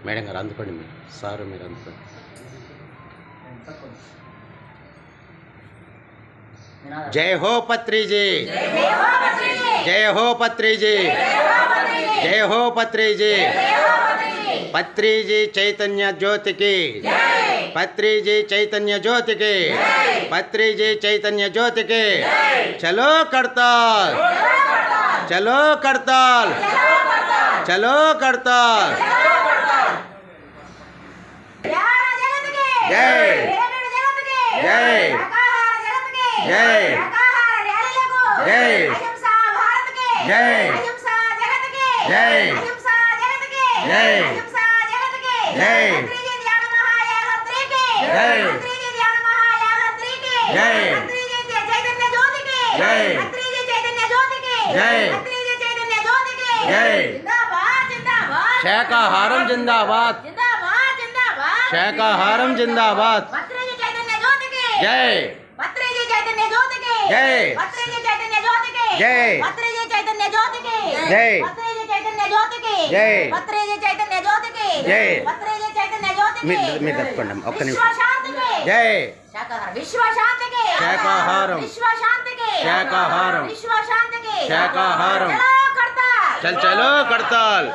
Madam గారు అందుకోండి, మీరు సారు మీరు అందుకోండి. జై హో పత్రిజీ, జై హో పత్రిజీ, జై హో పత్రిజీ. పత్రిజీ చైతన్య జ్యోతికి, పత్రిజీ చైతన్య జ్యోతికి, పత్రిజీ చైతన్య జ్యోతికి. చలో కడతాల్, చలో కడతాల్, చలో కడతాల్. జై జై జై జై జై జై జై జై శాకాహారం జిందాబాద్, శాకాహారం జిందాబాద్. జై జై జై జై జై జై. మీరు తప్పకుండా ఒక్క నిమిషం. జై శాకాహారం, శాకాహారం, శాకాహారం. చల్ చలో కడతాల్.